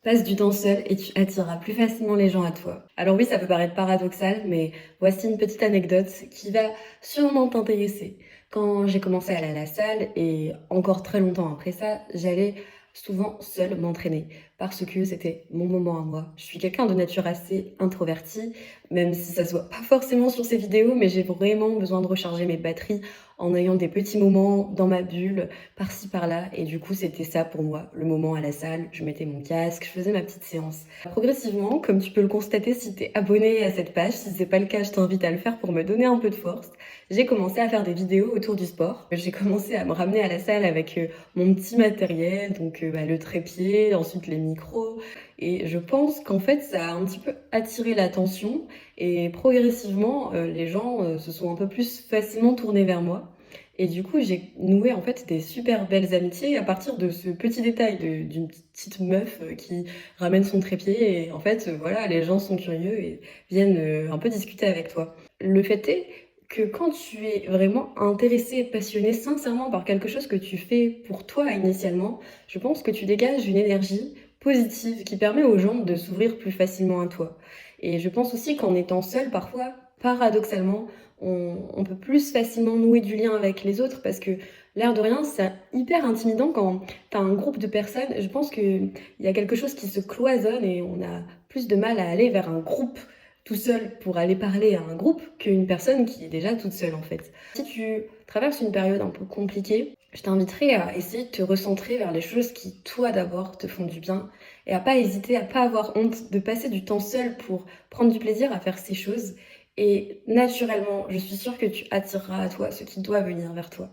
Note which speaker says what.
Speaker 1: Passe du temps seul et tu attireras plus facilement les gens à toi. Alors oui, ça peut paraître paradoxal, mais voici une petite anecdote qui va sûrement t'intéresser. Quand j'ai commencé à aller à la salle, et encore très longtemps après ça, j'allais souvent seule m'entraîner parce que c'était mon moment à moi. Je suis quelqu'un de nature assez introvertie, même si ça se voit pas forcément sur ces vidéos, mais j'ai vraiment besoin de recharger mes batteries en ayant des petits moments dans ma bulle, par-ci par-là, et du coup c'était ça pour moi, le moment à la salle. Je mettais mon casque, je faisais ma petite séance. Progressivement, comme tu peux le constater si tu es abonné à cette page, si c'est pas le cas, je t'invite à le faire pour me donner un peu de force. J'ai commencé à faire des vidéos autour du sport. J'ai commencé à me ramener à la salle avec mon petit matériel, donc le trépied, ensuite les micros, et je pense qu'en fait ça a un petit peu attiré l'attention, et progressivement les gens se sont un peu plus facilement tournés vers moi. Et du coup, j'ai noué en fait des super belles amitiés à partir de ce petit détail d'une petite meuf qui ramène son trépied, et en fait, voilà, les gens sont curieux et viennent un peu discuter avec toi. Le fait est que quand tu es vraiment intéressé et passionné sincèrement par quelque chose que tu fais pour toi initialement, je pense que tu dégages une énergie positive qui permet aux gens de s'ouvrir plus facilement à toi. Et je pense aussi qu'en étant seul, parfois, paradoxalement, on peut plus facilement nouer du lien avec les autres, parce que l'air de rien, c'est hyper intimidant quand tu as un groupe de personnes. Je pense qu'il y a quelque chose qui se cloisonne et on a plus de mal à aller vers un groupe tout seul pour aller parler à un groupe qu'une personne qui est déjà toute seule en fait. Si tu traverses une période un peu compliquée, je t'inviterai à essayer de te recentrer vers les choses qui, toi d'abord, te font du bien, et à pas hésiter, à pas avoir honte de passer du temps seul pour prendre du plaisir à faire ces choses. Et naturellement, je suis sûre que tu attireras à toi ce qui doit venir vers toi.